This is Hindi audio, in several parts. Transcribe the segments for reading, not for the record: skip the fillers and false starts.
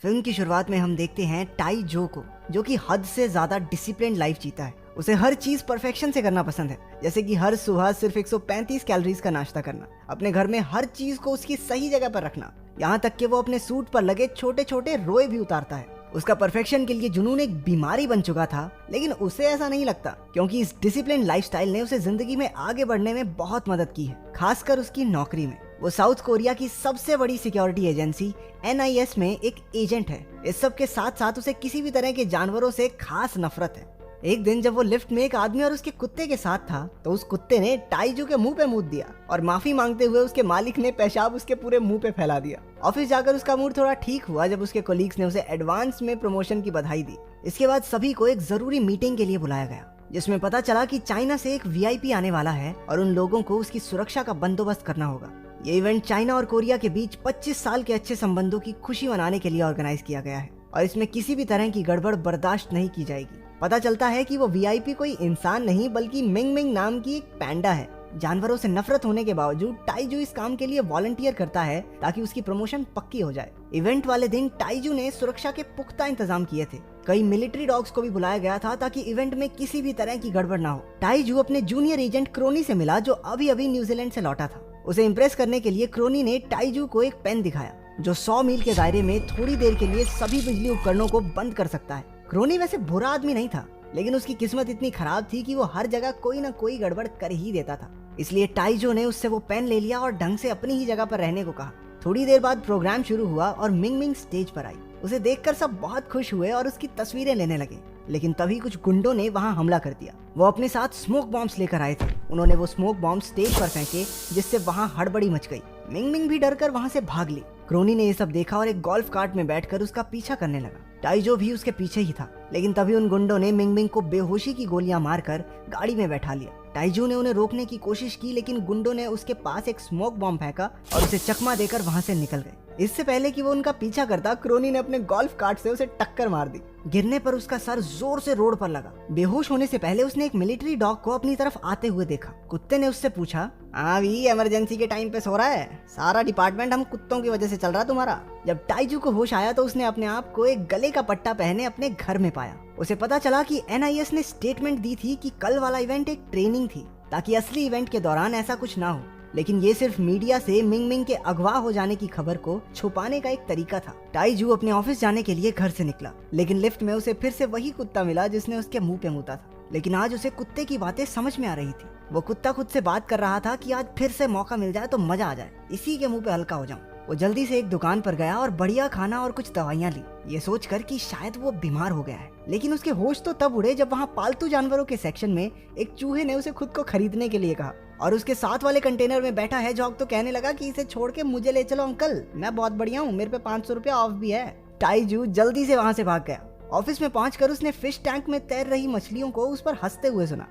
फिल्म की शुरुआत में हम देखते हैं टाई जो को, जो कि हद से ज्यादा डिसिप्लिन लाइफ जीता है। उसे हर चीज परफेक्शन से करना पसंद है, जैसे कि हर सुबह सिर्फ 135 कैलोरीज का नाश्ता करना, अपने घर में हर चीज को उसकी सही जगह पर रखना, यहाँ तक कि वो अपने सूट पर लगे छोटे छोटे रोए भी उतारता है। उसका परफेक्शन के लिए जुनून एक बीमारी बन चुका था, लेकिन उसे ऐसा नहीं लगता, क्योंकि इस डिसिप्लिन लाइफस्टाइल ने उसे जिंदगी में आगे बढ़ने में बहुत मदद की है, खासकर उसकी नौकरी में। वो साउथ कोरिया की सबसे बड़ी सिक्योरिटी एजेंसी NIS में एक एजेंट है। इस सब के साथ साथ उसे किसी भी तरह के जानवरों से खास नफरत है। एक दिन जब वो लिफ्ट में एक आदमी और उसके कुत्ते के साथ था, तो उस कुत्ते ने टाइजू के मुंह पे मूत दिया और माफी मांगते हुए उसके मालिक ने पेशाब उसके पूरे मुंह पे फैला दिया। ऑफिस जाकर उसका मूड थोड़ा ठीक हुआ जब उसके कोलीग्स ने उसे एडवांस में प्रमोशन की बधाई दी। इसके बाद सभी को एक जरूरी मीटिंग के लिए बुलाया गया, जिसमें पता चला कि चाइना से एक VIP आने वाला है और उन लोगों को उसकी सुरक्षा का बंदोबस्त करना होगा। ये इवेंट चाइना और कोरिया के बीच 25 साल के अच्छे संबंधों की खुशी मनाने के लिए ऑर्गेनाइज किया गया है और इसमें किसी भी तरह की गड़बड़ बर्दाश्त नहीं की जाएगी। पता चलता है कि वो VIP कोई इंसान नहीं बल्कि मिंग मिंग नाम की एक पैंडा है। जानवरों से नफरत होने के बावजूद टाइजू इस काम के लिए वॉलंटियर करता है ताकि उसकी प्रमोशन पक्की हो जाए। इवेंट वाले दिन टाइजू ने सुरक्षा के पुख्ता इंतजाम किए थे। कई मिलिट्री डॉग्स को भी बुलाया गया था ताकि इवेंट में किसी भी तरह की गड़बड़ ना हो। टाइजू अपने जूनियर एजेंट क्रोनी से मिला, जो अभी अभी न्यूजीलैंड से लौटा था। उसे इम्प्रेस करने के लिए क्रोनी ने टाइजू को एक पेन दिखाया, जो 100 मील के दायरे में थोड़ी देर के लिए सभी बिजली उपकरणों को बंद कर सकता है। क्रोनी वैसे बुरा आदमी नहीं था, लेकिन उसकी किस्मत इतनी खराब थी कि वो हर जगह कोई ना कोई गड़बड़ कर ही देता था। इसलिए टाइजो ने उससे वो पेन ले लिया और ढंग से अपनी ही जगह पर रहने को कहा। थोड़ी देर बाद प्रोग्राम शुरू हुआ और मिंग मिंग स्टेज पर आई। उसे देखकर सब बहुत खुश हुए और उसकी तस्वीरें लेने लगे, लेकिन तभी कुछ गुंडों ने वहां हमला कर दिया। वो अपने साथ स्मोक बॉम्ब्स लेकर आए थे। उन्होंने वो स्मोक बॉम्ब स्टेज पर फेंके, जिससे वहां हड़बड़ी मच गई। मिंग मिंग भी डरकर वहां से भाग ली। क्रोनी ने ये सब देखा और एक गोल्फ कार्ट में बैठकर उसका पीछा करने लगा। टाइजो भी उसके पीछे ही था, लेकिन तभी उन गुंडों ने मिंग मिंग को बेहोशी की गोलियां मारकर गाड़ी में बैठा लिया। टाइजो ने उन्हें रोकने की कोशिश की, लेकिन गुंडों ने उसके पास एक स्मोक बॉम्ब फेंका और उसे चकमा देकर वहां से निकल गए। इससे पहले कि वो उनका पीछा करता, क्रोनी ने अपने गोल्फ कार्ट से उसे टक्कर मार दी। गिरने पर उसका सर जोर से रोड पर लगा। बेहोश होने से पहले उसने एक मिलिट्री डॉग को अपनी तरफ आते हुए देखा। कुत्ते ने उससे पूछा, हाँ भी इमरजेंसी के टाइम पे सो रहा है? सारा डिपार्टमेंट हम कुत्तों की वजह से चल रहा तुम्हारा। जब टाइजू को होश आया तो उसने अपने आप को एक गले का पट्टा पहने अपने घर में पाया। उसे पता चला कि NIS ने स्टेटमेंट दी थी कि कल वाला इवेंट एक ट्रेनिंग थी, ताकि असली इवेंट के दौरान ऐसा कुछ ना हो। लेकिन ये सिर्फ मीडिया से मिंग मिंग के अगवा हो जाने की खबर को छुपाने का एक तरीका था। टाइजू अपने ऑफिस जाने के लिए घर से निकला, लेकिन लिफ्ट में उसे फिर से वही कुत्ता मिला जिसने उसके मुंह पे मूता था। लेकिन आज उसे कुत्ते की बातें समझ में आ रही थी। वो कुत्ता खुद से बात कर रहा था कि आज फिर से मौका मिल जाए तो मजा आ जाए, इसी के मुंह पे हल्का हो जाऊं। वो जल्दी से एक दुकान पर गया और बढ़िया खाना और कुछ दवाइयाँ ली, ये सोचकर कि शायद वो बीमार हो गया है। लेकिन उसके होश तो तब उड़े जब वहाँ पालतू जानवरों के सेक्शन में एक चूहे ने उसे खुद को खरीदने के लिए कहा और उसके साथ वाले कंटेनर में बैठा है जॉग तो कहने लगा कि इसे छोड़ के मुझे ले चलो अंकल, मैं बहुत बढ़िया हूँ, मेरे पे 500 रुपया ऑफ भी है। टाइजू जल्दी से वहाँ से भाग गया। ऑफिस में पहुंचकर उसने फिश टैंक में तैर रही मछलियों को उस पर हंसते हुए सुना।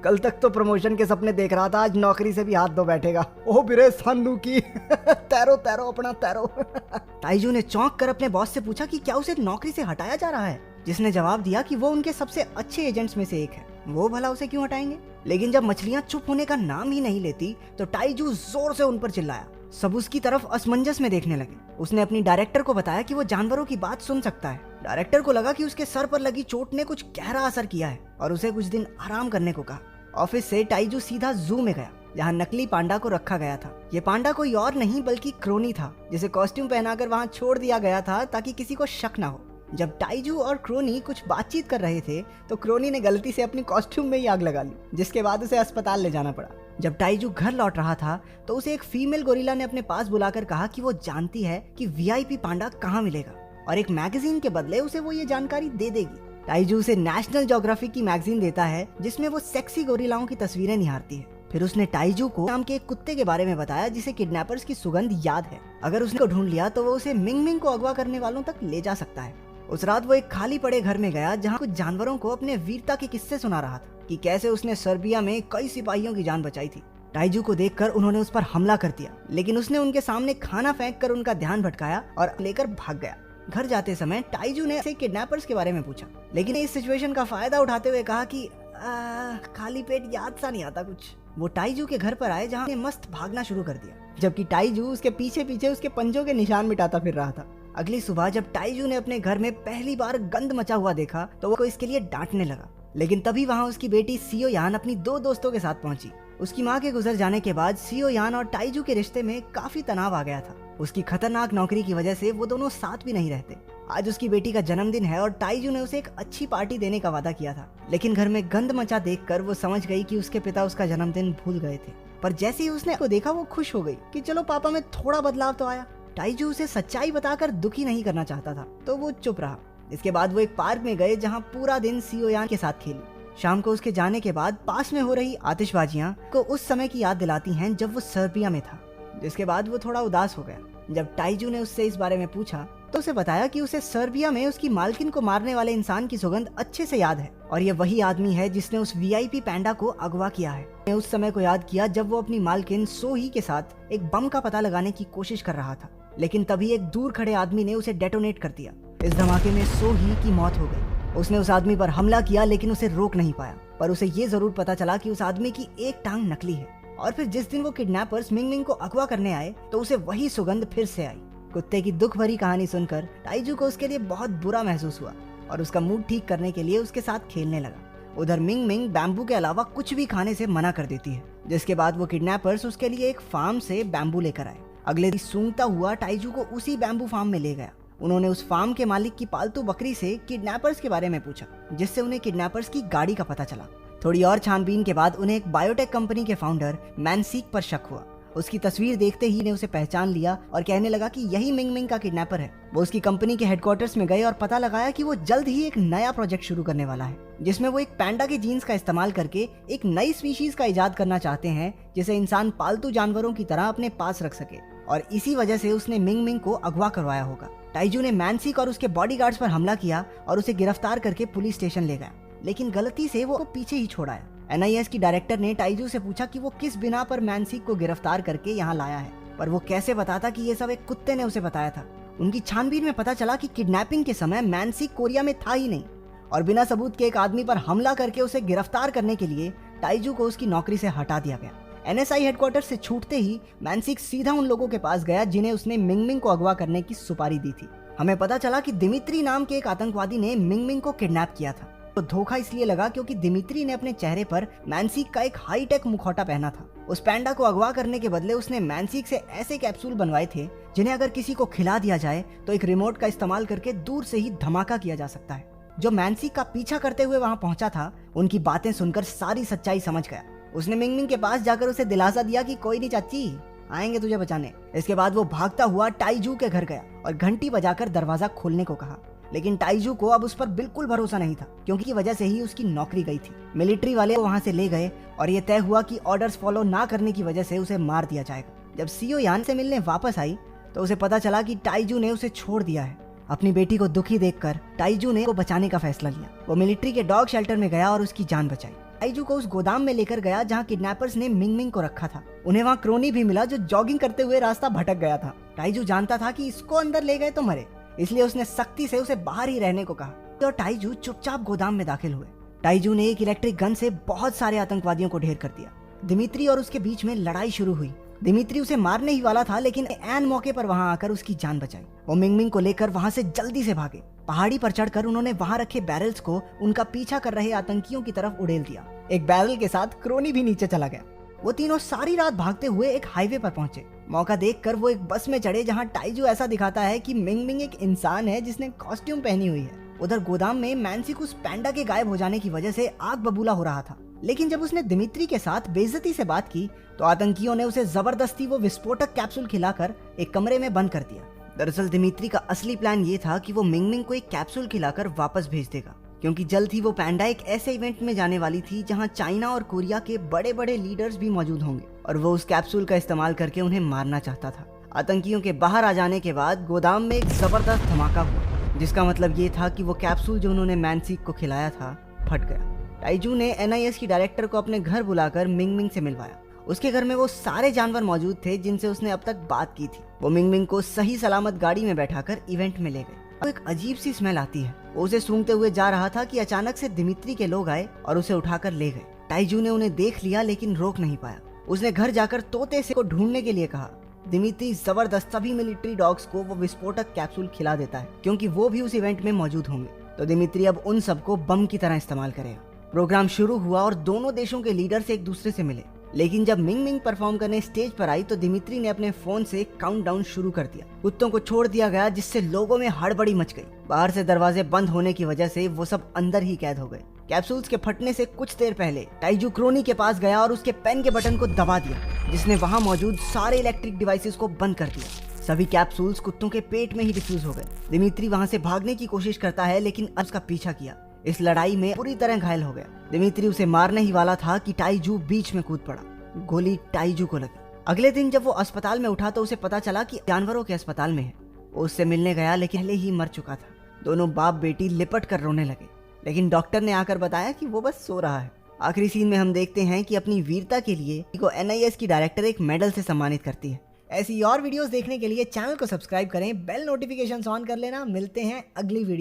कल तक तो प्रमोशन के सपने देख रहा था, आज नौकरी से भी हाथ धो बैठेगा। ओ बिरे सानू की तैरो तैरो अपना तैरो। टाइजू ने चौंक कर अपने बॉस से पूछा कि क्या उसे नौकरी से हटाया जा रहा है, जिसने जवाब दिया कि वो उनके सबसे अच्छे एजेंट्स में से एक है, वो भला उसे क्यों हटाएंगे। लेकिन जब मछलियां चुप होने का नाम ही नहीं लेती तो टाइजू जोर से उन पर चिल्लाया। सब उसकी तरफ असमंजस में देखने लगे। उसने अपनी डायरेक्टर को बताया कि वो जानवरों की बात सुन सकता है। डायरेक्टर को लगा कि उसके सर पर लगी चोट ने कुछ गहरा असर किया है और उसे कुछ दिन आराम करने को कहा। ऑफिस से टाइजू सीधा जू में गया, जहाँ नकली पांडा को रखा गया था। ये पांडा कोई और नहीं बल्कि क्रोनी था, जिसे कॉस्ट्यूम पहनाकर वहाँ छोड़ दिया गया था ताकि किसी को शक ना हो। जब टाइजू और क्रोनी कुछ बातचीत कर रहे थे तो क्रोनी ने गलती से अपनी कॉस्ट्यूम में ही आग लगा ली, जिसके बाद उसे अस्पताल ले जाना पड़ा। जब टाइजू घर लौट रहा था तो उसे एक फीमेल गोरिल्ला ने अपने पास बुलाकर कहा कि वो जानती है कि VIP पांडा कहाँ मिलेगा और एक मैगजीन के बदले उसे वो ये जानकारी दे देगी। टाइजू उसे नेशनल ज्योग्राफिक की मैगजीन देता है, जिसमें वो सेक्सी गोरिल्लाओं की तस्वीरें निहारती है। फिर उसने टाइजू को नाम के एक कुत्ते के बारे में बताया जिसे किडनैपर्स की सुगंध याद है। अगर उसने को ढूंढ लिया तो वो उसे मिंग मिंग को अगवा करने वालों तक ले जा सकता है। उस रात वो एक खाली पड़े घर में गया, जहाँ कुछ जानवरों को अपने वीरता के किस्से सुना रहा था कि कैसे उसने सर्बिया में कई सिपाहियों की जान बचाई थी। टाइजू को देखकर उन्होंने उस पर हमला कर दिया, लेकिन उसने उनके सामने खाना फेंककर उनका ध्यान भटकाया और लेकर भाग गया। घर जाते समय टाइजू ने किडनैपर्स के बारे में पूछा, लेकिन इस सिचुएशन का फायदा उठाते हुए कहा कि खाली पेट याद सा नहीं आता कुछ। वो टाइजू के घर पर आए, जहाँ मस्त भागना शुरू कर दिया, जबकि टाइजू उसके पीछे पीछे उसके पंजों के निशान मिटाता फिर रहा था। अगली सुबह जब टाइजू ने अपने घर में पहली बार गंद मचा हुआ देखा तो वो इसके लिए डांटने लगा, लेकिन तभी वहाँ उसकी बेटी सियो यान अपनी 2 दोस्तों के साथ पहुंची। उसकी माँ के गुजर जाने के बाद सियो यान और टाइजू के रिश्ते में काफी तनाव आ गया था। उसकी खतरनाक नौकरी की वजह से वो दोनों साथ भी नहीं रहते। आज उसकी बेटी का जन्मदिन है और टाइजू ने उसे एक अच्छी पार्टी देने का वादा किया था, लेकिन घर में गंद मचा देखकर वो समझ गई कि उसके पिता उसका जन्मदिन भूल गए थे। पर जैसे ही उसने को देखा वो खुश हो गई कि चलो पापा में थोड़ा बदलाव तो आया। टाइजू उसे सच्चाई बताकर दुखी नहीं करना चाहता था तो वो चुप रहा। इसके बाद वो एक पार्क में गए जहाँ पूरा दिन सियो यान के साथ खेली। शाम को उसके जाने के बाद पास में हो रही आतिशबाजियां को उस समय की याद दिलाती हैं जब वो सर्बिया में था, जिसके बाद वो थोड़ा उदास हो गया। जब टाइजू ने उससे इस बारे में पूछा तो उसे बताया कि उसे सर्बिया में उसकी मालकिन को मारने वाले इंसान की सुगंध अच्छे से याद है और ये वही आदमी है जिसने उस वीआईपी पैंडा को अगवा किया है। ने उस समय को याद किया जब वो अपनी मालकिन सोही के साथ एक बम का पता लगाने की कोशिश कर रहा था, लेकिन तभी एक दूर खड़े आदमी ने उसे डेटोनेट कर दिया। इस धमाके में सोही की मौत हो गई। उसने उस आदमी पर हमला किया लेकिन उसे रोक नहीं पाया, पर उसे ये जरूर पता चला कि उस आदमी की एक टांग नकली है। और फिर जिस दिन वो किडनैपर्स मिंग मिंग को अगवा करने आए तो उसे वही सुगंध फिर से आई। कुत्ते की दुख भरी कहानी सुनकर टाइजू को उसके लिए बहुत बुरा महसूस हुआ और उसका मूड ठीक करने के लिए उसके साथ खेलने लगा। उधर मिंग मिंग बैम्बू के अलावा कुछ भी खाने से मना कर देती है, जिसके बाद वो किडनैपर्स उसके लिए एक फार्म से बैम्बू लेकर आए। अगले दिन सूंघता हुआ टाइजू को उसी बैम्बू फार्म में ले गया। उन्होंने उस फार्म के मालिक की पालतू बकरी से किडनैपर्स के बारे में पूछा, जिससे उन्हें किडनैपर्स की गाड़ी का पता चला। थोड़ी और छानबीन के बाद उन्हें एक बायोटेक कंपनी के फाउंडर मैनसीक पर शक हुआ। उसकी तस्वीर देखते ही ने उसे पहचान लिया और कहने लगा कि यही मिंग मिंग का किडनैपर है। वो उसकी कंपनी के हेडक्वार्टर्स में गए और पता लगाया कि वो जल्द ही एक नया प्रोजेक्ट शुरू करने वाला है, जिसमें वो एक पैंडा के जीन्स का इस्तेमाल करके एक नई स्पीशीज का इजाद करना चाहते हैं जिसे इंसान पालतू जानवरों की तरह अपने पास रख सके, और इसी वजह से उसने मिंग मिंग को अगवा करवाया होगा। टाइजू ने मैनसीक और उसके बॉडीगार्ड्स पर हमला किया और उसे गिरफ्तार करके पुलिस स्टेशन ले गया, लेकिन गलती से वो पीछे ही छोड़ आया। एनआईएस की डायरेक्टर ने टाइजू से पूछा कि वो किस बिना पर मैनसीक को गिरफ्तार करके यहाँ लाया है, पर वो कैसे बताता कि ये सब एक कुत्ते ने उसे बताया था। उनकी छानबीन में पता चला कि किडनैपिंग के समय मैनसीक कोरिया में था ही नहीं और बिना सबूत के एक आदमी पर हमला करके उसे गिरफ्तार करने के लिए टाइजू को उसकी नौकरी से हटा दिया गया। एनएसआई हेडक्वार्टर से छूटते ही मैनसीक सीधा उन लोगों के पास गया जिन्हें उसने मिंग मिंग को अगवा करने की सुपारी दी थी। हमें पता चला कि दिमित्री नाम के एक आतंकवादी ने मिंग मिंग को किडनैप किया था। तो धोखा इसलिए लगा क्योंकि दिमित्री ने अपने चेहरे पर मैनसीक का एक हाईटेक मुखौटा पहना था। उस पैंडा को अगवा करने के बदले उसने मैनसीक से ऐसे कैप्सूल बनवाए थे जिन्हें अगर किसी को खिला दिया जाए तो एक रिमोट का इस्तेमाल करके दूर से ही धमाका किया जा सकता है। जो मैनसीक का पीछा करते हुए वहाँ पहुंचा था, उनकी बातें सुनकर सारी सच्चाई समझ गया। उसने मिंग मिंग के पास जाकर उसे दिलासा दिया कि कोई नहीं चाची, आएंगे तुझे बचाने। इसके बाद वो भागता हुआ टाइजू के घर गया और घंटी बजाकर दरवाजा खोलने को कहा, लेकिन टाइजू को अब उस पर बिल्कुल भरोसा नहीं था क्योंकि की वजह से ही उसकी नौकरी गई थी। मिलिट्री वाले वहां से ले गए और ये तय हुआ कि ऑर्डर्स फॉलो ना करने की वजह से उसे मार दिया जाएगा। जब सियो यान से मिलने वापस आई तो उसे पता चला कि टाइजू ने उसे छोड़ दिया है। अपनी बेटी को दुखी देखकर टाइजू ने को बचाने का फैसला लिया। वो मिलिट्री के डॉग शेल्टर में गया और उसकी जान बचाई। टाइजू को उस गोदाम में लेकर गया जहाँ किडनैपर्स ने मिंग मिंग को रखा था। उन्हें वहाँ क्रोनी भी मिला जो जॉगिंग करते हुए रास्ता भटक गया था। टाइजू जानता था कि इसको अंदर ले गए तो मरे, इसलिए उसने सख्ती से उसे बाहर ही रहने को कहा तो टाइजू चुपचाप गोदाम में दाखिल हुए। टाइजू ने एक इलेक्ट्रिक गन से बहुत सारे आतंकवादियों को ढेर कर दिया। दिमित्री और उसके बीच में लड़ाई शुरू हुई। दिमित्री उसे मारने ही वाला था, लेकिन ऐन मौके पर वहां आकर उसकी जान बचाई। वो मिंग मिंग को लेकर वहां से जल्दी से भागे। पहाड़ी पर चढ़कर उन्होंने वहां रखे बैरल्स को उनका पीछा कर रहे आतंकियों की तरफ उड़ेल दिया। एक बैरल के साथ क्रोनी भी नीचे चला गया। वो तीनों सारी रात भागते हुए एक हाईवे पर पहुंचे। मौका देखकर वो एक बस में चढ़े जहां टाइजू ऐसा दिखाता है कि मिंग मिंग एक इंसान है जिसने कॉस्ट्यूम पहनी हुई है। उधर गोदाम में मैनसीक उस पैंडा के गायब हो जाने की वजह से आग बबूला हो रहा था, लेकिन जब उसने दिमित्री के साथ बेइज्जती से बात की तो आतंकियों ने उसे जबरदस्ती वो विस्फोटक कैप्सूल खिलाकर एक कमरे में बंद कर दिया। दरअसल दिमित्री का असली प्लान ये था कि वो मिंग मिंग को एक कैप्सूल खिलाकर वापस भेज देगा, क्योंकि जल्द ही वो पैंडा एक ऐसे इवेंट में जाने वाली थी जहां चाइना और कोरिया के बड़े बड़े लीडर्स भी मौजूद होंगे और वो उस कैप्सूल का इस्तेमाल करके उन्हें मारना चाहता था। आतंकियों के बाहर आ जाने के बाद गोदाम में एक जबरदस्त धमाका हुआ, जिसका मतलब ये था कि वो कैप्सूल जो उन्होंने मैनसीक को खिलाया था फट गया। टाइजू ने एनआईएस की डायरेक्टर को अपने घर बुलाकर मिंग मिंग से मिलवाया। उसके घर में वो सारे जानवर मौजूद थे जिनसे उसने अब तक बात की थी। वो मिंग मिंग को सही सलामत गाड़ी में बैठाकर इवेंट में ले गए। तो एक अजीब सी स्मेल आती है। वो उसे सूंघते हुए जा रहा था कि अचानक से दिमित्री के लोग आए और उसे उठाकर ले गए। टाइजू ने उन्हें देख लिया लेकिन रोक नहीं पाया। उसने घर जाकर तोते से को ढूंढने के लिए कहा, दिमित्री जबरदस्त सभी मिलिट्री डॉग्स को वो विस्फोटक कैप्सूल खिला देता है क्योंकि वो भी उस इवेंट में मौजूद होंगे। तो दिमित्री अब उन सबको बम की तरह इस्तेमाल करेगा। प्रोग्राम शुरू हुआ और दोनों देशों के लीडर्स एक दूसरे से मिले, लेकिन जब मिंग मिंग परफॉर्म करने स्टेज पर आई तो दिमित्री ने अपने फोन से काउंटडाउन शुरू कर दिया। कुत्तों को छोड़ दिया गया जिससे लोगों में हड़बड़ी मच गई। बाहर से दरवाजे बंद होने की वजह से वो सब अंदर ही कैद हो गए। कैप्सूल्स के फटने से कुछ देर पहले टाइजू क्रोनी के पास गया और उसके पेन के बटन को दबा दिया, जिसने वहां मौजूद सारे इलेक्ट्रिक डिवाइसेस को बंद कर दिया। सभी कैप्सूल्स कुत्तों के पेट में ही डिफ्यूज हो गए। दिमित्री वहां से भागने की कोशिश करता है लेकिन उसका पीछा किया। इस लड़ाई में पूरी तरह घायल हो गया। दिमित्री उसे मारने ही वाला था कि टाइजू बीच में कूद पड़ा। गोली टाइजू को लगी। अगले दिन जब वो अस्पताल में उठा तो उसे पता चला कि जानवरों के अस्पताल में है। वो उससे मिलने गया लेकिन पहले ही मर चुका था। दोनों बाप बेटी लिपट कर रोने लगे, लेकिन डॉक्टर ने आकर बताया कि वो बस सो रहा है। आखिरी सीन में हम देखते हैं कि अपनी वीरता के लिए को NIS की डायरेक्टर एक मेडल से सम्मानित करती है। ऐसी और वीडियोस देखने के लिए चैनल को सब्सक्राइब करें, बेल नोटिफिकेशन ऑन कर लेना। मिलते हैं अगली वीडियो।